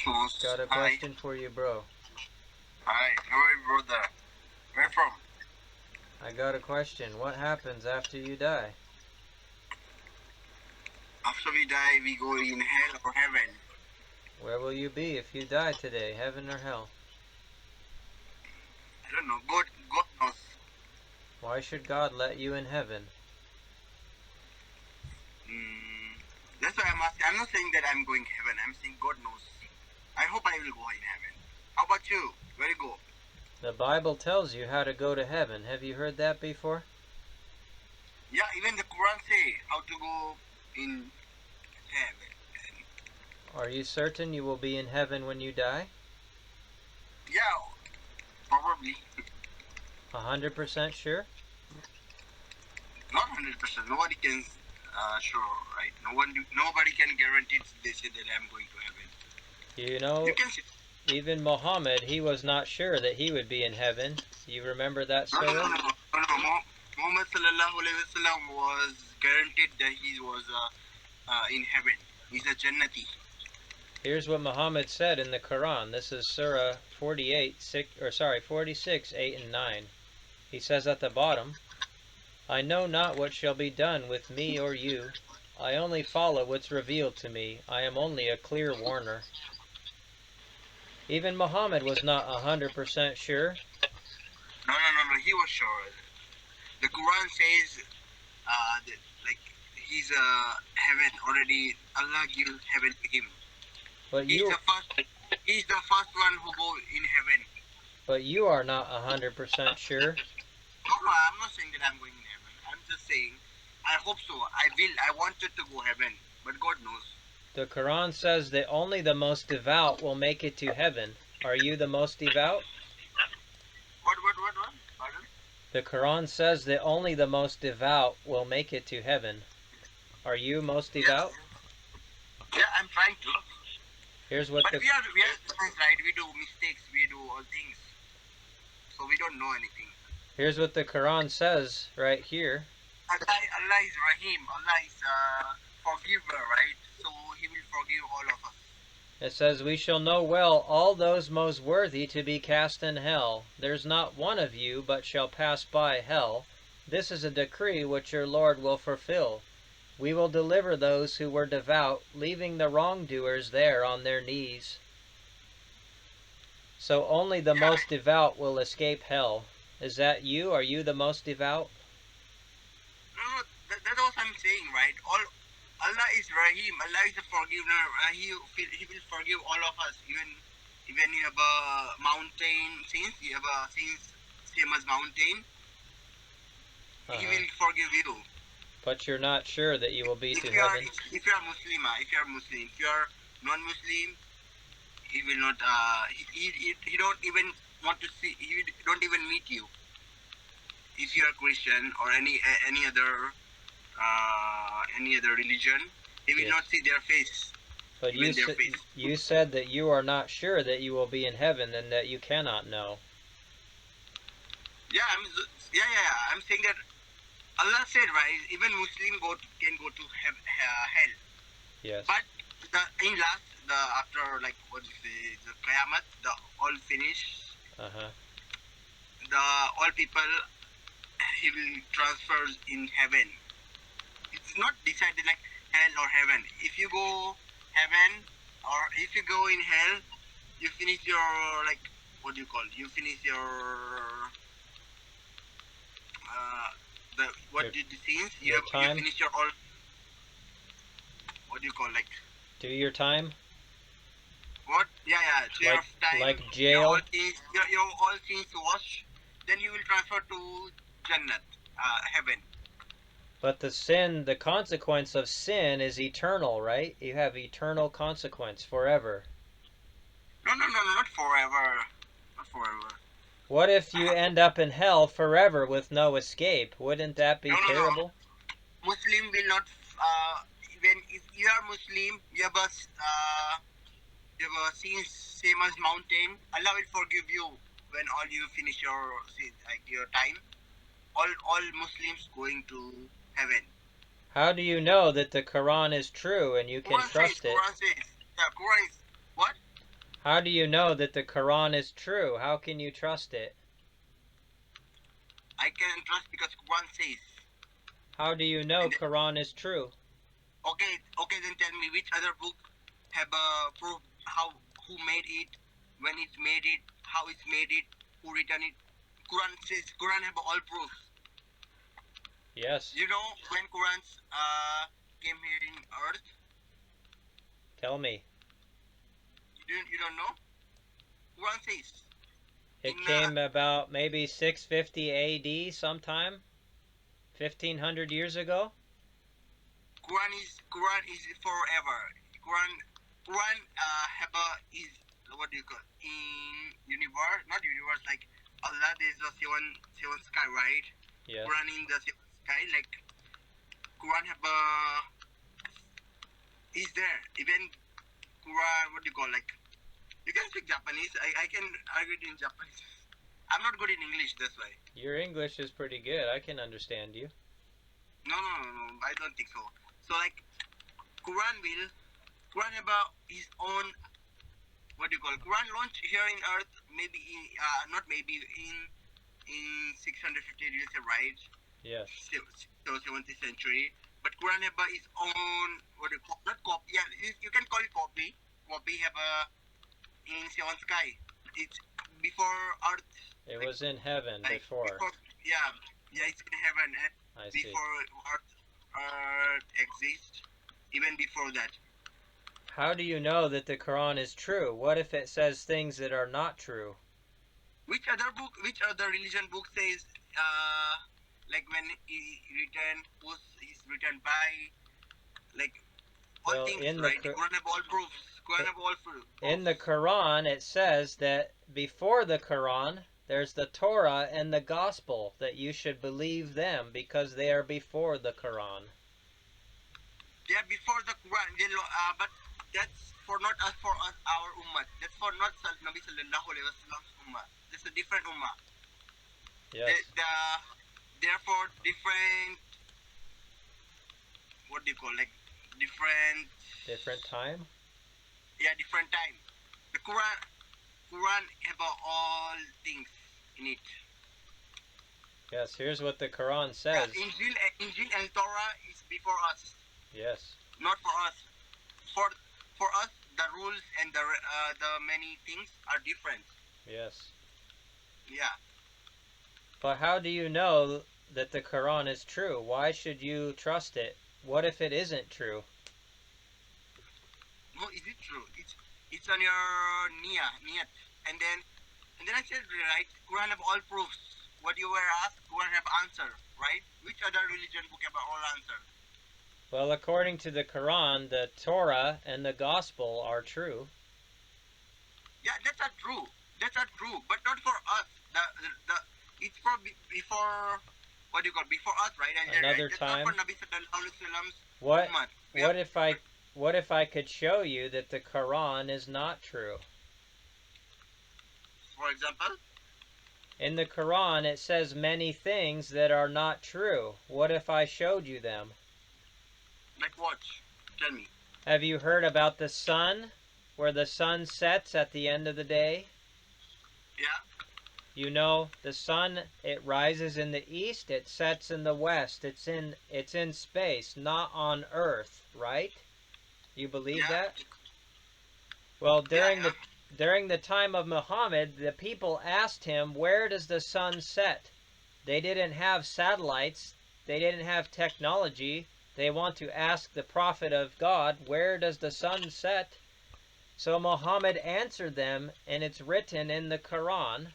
Got a Hi. question for you, bro. Hi. How are you, brother? Where from? I got a question. What happens after you die? After we die, we go in hell or heaven? Where will you be if you die today, heaven or hell? I don't know. God knows. Why should God let you in heaven? That's why I'm asking. I'm not saying that I'm going heaven. I'm saying God knows. I hope I will go in heaven. How about you? Where you go? The Bible tells you how to go to heaven. Have you heard that before? Yeah, even the Quran say how to go in heaven. Are you certain you will be in heaven when you die? Yeah, probably. 100% sure? Not 100%. Nobody can sure, right? Nobody can guarantee they say that I'm going to heaven. You know, You can say. even Muhammad, he was not sure that he would be in heaven. You remember that No, no, story? no, no, no, no. Muhammad sallallahu alaihi wasallam was guaranteed that he was in heaven. He's a Jannati. Here's what Muhammad said in the Quran. This is Surah 46, 8 and 9. He says at the bottom, I know not what shall be done with me or you. I only follow what's revealed to me. I am only a clear warner. Even Muhammad was not 100% sure. No, no, no, no. He was sure. The Quran says that like he's heaven already. Allah gives heaven to him. But He's you the first. He's the first one who go in heaven. are not 100% sure. No, no, I'm not saying that I'm going in heaven. I'm just saying I hope so. I will. I wanted to go heaven, but God knows. The Quran says that only the most devout will make it to heaven. Are you the most devout? What? Pardon? The Quran says that only the most devout will make it to heaven. Are you most devout? Yeah, I'm trying to. Here's what But the we are humans, right? We do mistakes. We do all things. So we don't know anything. Quran says right here. Allah is Rahim. Allah is forgiver, right? So He will forgive all of us. It says, we shall know well all those most worthy to be cast in hell. There's not one of you but shall pass by hell. This is a decree which your Lord will fulfill. We will deliver those who were devout, leaving the wrongdoers there on their knees. So only the most devout will escape hell. Is that you? Are you the most devout? No, that's what I'm saying, right? Allah is Rahim. Allah is a forgiver. He will forgive all of us. Even you have a mountain sins, you have a sins same as mountain. He will forgive you. But you're not sure that you will be to heaven. If you are Muslim, if you are non-Muslim, he will not. He don't even want to see. He don't even meet you. If you are Christian or any other religion, he will not see their face. But you said that you are not sure that you will be in heaven and that you cannot know. Yeah, I'm saying that Allah said, right, even Muslim can go to hell. Yes. But after like what you say, the Qiyamah, the all finish. The all people he will transfer in heaven. It's not decided like hell or heaven. If you go heaven or if you go in hell, you finish your like what do you call? You finish your you finish your all. What do you call like? Do your time. What? Yeah. So your time. Like jail. Your all things wash. Then you will transfer to Jannat, heaven. But the consequence of sin is eternal, right? You have eternal consequence forever. No, not forever. Not forever. What if you end up in hell forever with no escape? Wouldn't that be terrible? No. Muslim will not. Even if you are Muslim, you have a sins same as mountain. Allah will forgive you when all you finish your time. All Muslims going to heaven. How do you know that the Quran is true and you can trust it? Quran says. Yeah, Quran is what? How do you know that the Quran is true? How can you trust it? I can trust because Quran says. How do you know Quran is true? Okay, then tell me which other book have proof who made it, when it made it, how it made it, who written it. Quran says, Quran have all proof. Yes. You know when Quran came here in earth? Tell me. You don't know? Quran says. It came about maybe 650 AD sometime, 1500 years ago. Quran is forever. Quran is what do you call in universe? Not universe, like Allah. There's a seven sky, right? Yes. Quran in the seven sky, like Quran is there. Even Quran, what do you call, like you can speak Japanese. I can argue it in Japanese. I'm not good in English, that's why. Your English is pretty good. I can understand you. No. I don't think so. So like Quran about his own, what do you call it? Quran launched here in earth maybe not maybe in 650 years, right? Yes. So 17th century. But Quran have his own, what do you call, not copy, yeah, you can call it copy. Copy have in seventh sky. It's before earth. It was in heaven before. Yeah, it's in heaven. I see. Before earth exists, even before that. How do you know that the Quran is true? What if it says things that are not true? Which other religion book says, like when is written by, like all things, right? Quran have all proofs. Quran have all proofs. In the Quran, it says that before the Quran, there's the Torah and the Gospel, that you should believe them because they are before the Quran. They are before the Quran, but that's for not us, for us, our ummah. That's for not Nabi Sallallahu Alaihi Wasallam's ummah. That's a different ummah. Yes. Therefore, different, what do you call, like different time? Yeah, different time. The Quran about all things in it. Yes, here's what the Quran says. Yeah, Injil and Torah is before us. Yes. Not for us. For us, the rules and the many things are different. Yes. Yeah. But how do you know that the Quran is true? Why should you trust it? What if it isn't true? No, is it true? It's on your niyat. And then I said, right, Quran have all proofs. What you were asked, Quran have answer, right? Which other religion book have all answer? Well, according to the Quran, the Torah and the Gospel are true. Yeah, that's not true. But not for us. It's for before, what do you call, before us, right? And another right? time. That's not for Nabi Sallallahu Alaihi Wasallam's ummah. What if I could show you that the Quran is not true? For example? In the Quran, it says many things that are not true. What if I showed you them? Like what? Tell me. Have you heard about the sun, where the sun sets at the end of the day? Yeah. You know, the sun, it rises in the east, it sets in the west. It's in space, not on earth, right? You believe that? Well, during the time of Muhammad, the people asked him, where does the sun set? They didn't have satellites. They didn't have technology. They want to ask the prophet of God, where does the sun set? So Muhammad answered them, and it's written in the Quran.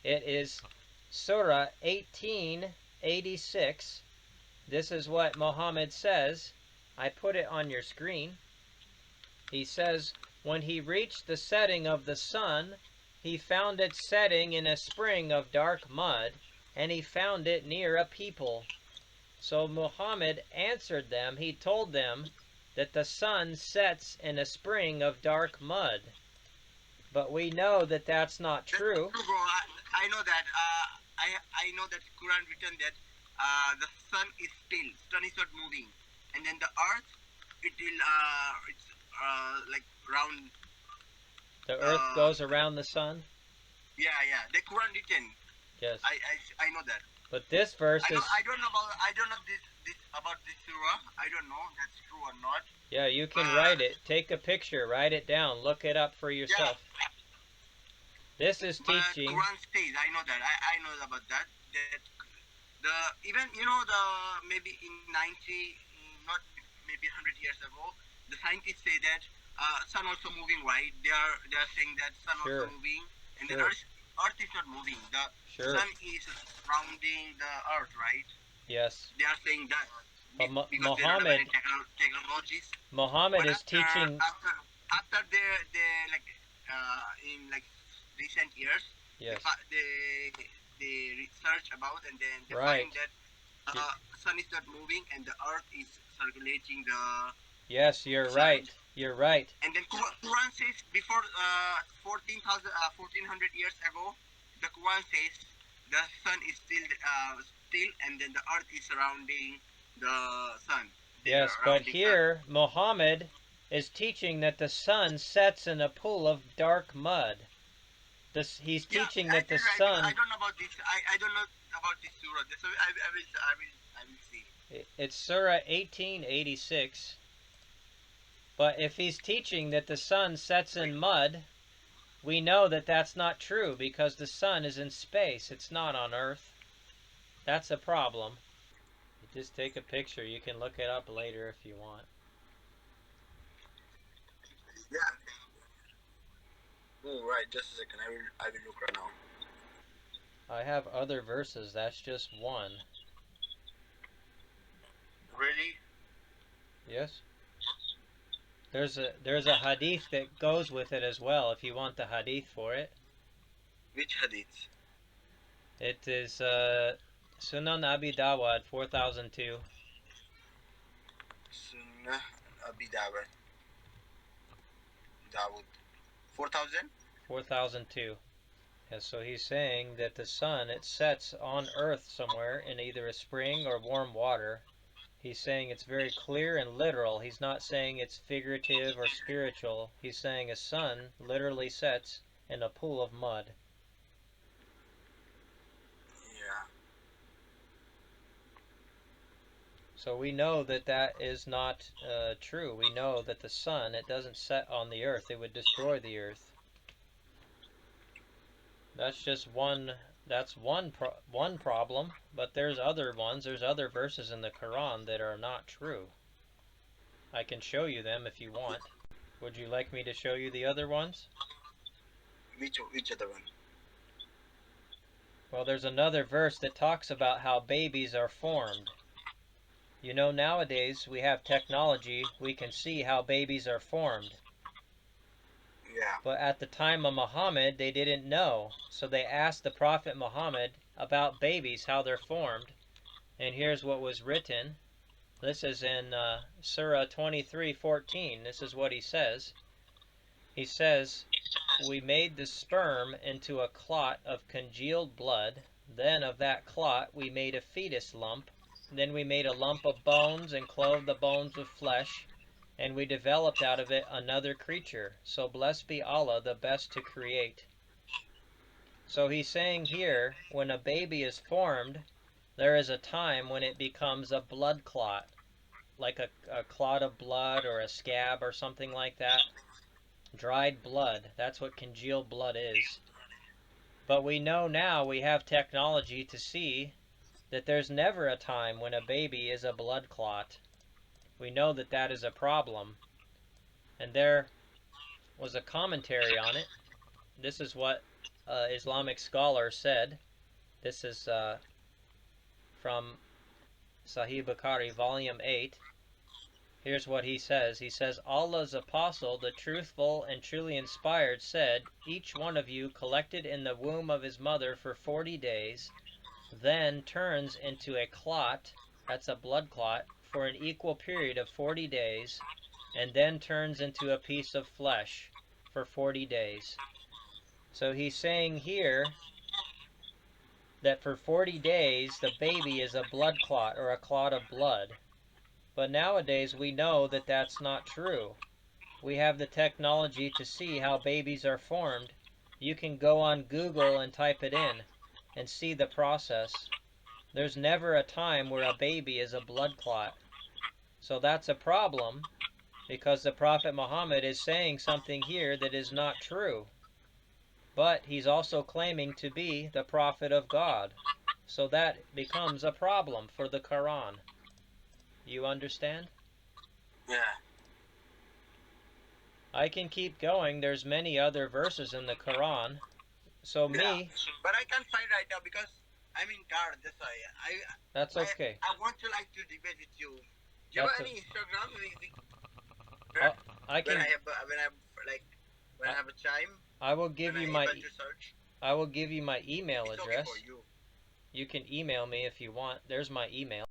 It is Surah 18:86. This is what Muhammad says. I put it on your screen. He says, when he reached the setting of the sun, he found it setting in a spring of dark mud, and he found it near a people. So Muhammad answered them. He told them that the sun sets in a spring of dark mud. But we know that that's not true. That's true, bro. I know that. I know that Quran written that the sun is still. Sun is not moving, and then the earth, it will it's like round. The earth goes around the sun? Yeah, the Quran written. Yes. I know that. But this verse is... I don't know this about this surah. I don't know if that's true or not. Yeah, you can write it. Take a picture, write it down, look it up for yourself. Yeah. This is teaching. Quran says, I know that. I know about that. That the even the maybe in 90, not maybe 100 years ago, the scientists say that sun also moving, right? They are saying that sun also moving, and the earth is not moving. The sun is surrounding the earth, right? Yes. They are saying that. But Muhammad technologies. Muhammad is teaching after they like in like recent years. Yes. They research about and then they find that sun is not moving and the earth is circulating the. Yes, you're right. You're right. And then Quran says before 1400 years ago, the Quran says the sun is still and then the earth is surrounding the sun. Yes, but here Muhammad is teaching that the sun sets in a pool of dark mud. He's teaching that the sun. I don't know about this. I don't know about this surah. So I will see. It's Surah 1886. But if he's teaching that the sun sets in mud, we know that that's not true because the sun is in space. It's not on Earth. That's a problem. You just take a picture. You can look it up later if you want. Yeah. Oh, right. Just a second. I will look right now. I have other verses. That's just one. Really? Yes. There's a hadith that goes with it as well, if you want the hadith for it. Which hadith? It is Sunan Abi Dawud 4002. Sunan Abi Dawud 4000? 4002. And so he's saying that the sun, it sets on earth somewhere in either a spring or warm water. He's saying it's very clear and literal. He's not saying it's figurative or spiritual. He's saying a sun literally sets in a pool of mud. Yeah. So we know that that is not true. We know that the sun, it doesn't set on the earth. It would destroy the earth. That's just one. That's one problem, but there's other ones. There's other verses in the Quran that are not true. I can show you them if you want. Would you like me to show you the other ones? Which other one? Well, there's another verse that talks about how babies are formed. You know, nowadays we have technology. We can see how babies are formed. Yeah. But at the time of Muhammad, they didn't know. So they asked the Prophet Muhammad about babies, how they're formed. And here's what was written. This is in Surah 23:14. This is what he says. He says, "We made the sperm into a clot of congealed blood. Then of that clot we made a fetus lump. Then we made a lump of bones and clothed the bones with flesh. And we developed out of it another creature. So blessed be Allah, the best to create." So he's saying here, when a baby is formed, there is a time when it becomes a blood clot. Like a clot of blood or a scab or something like that. Dried blood. That's what congealed blood is. But we know now, we have technology to see that there's never a time when a baby is a blood clot. We know that that is a problem. And there was a commentary on it. This is what Islamic scholar said. This is from Sahih Bukhari, volume 8. Here's what he says. He says, Allah's apostle, the truthful and truly inspired, said, "Each one of you collected in the womb of his mother for 40 days, then turns into a clot," that's a blood clot, "for an equal period of 40 days, and then turns into a piece of flesh for 40 days. So he's saying here that for 40 days the baby is a blood clot or a clot of blood. But nowadays we know that that's not true. We have the technology to see how babies are formed. You can go on Google and type it in and see the process. There's never a time where a baby is a blood clot. So that's a problem, because the Prophet Muhammad is saying something here that is not true. But he's also claiming to be the Prophet of God. So that becomes a problem for the Quran. You understand? Yeah. I can keep going. There's many other verses in the Quran. So me... But I can't find right now because I'm in car. That's why. That's okay. I want to like to debate with you. Do you have any Instagram? I can... When I have a time. I will give you my... I will give you my email address. Okay for you. You can email me if you want. There's my email.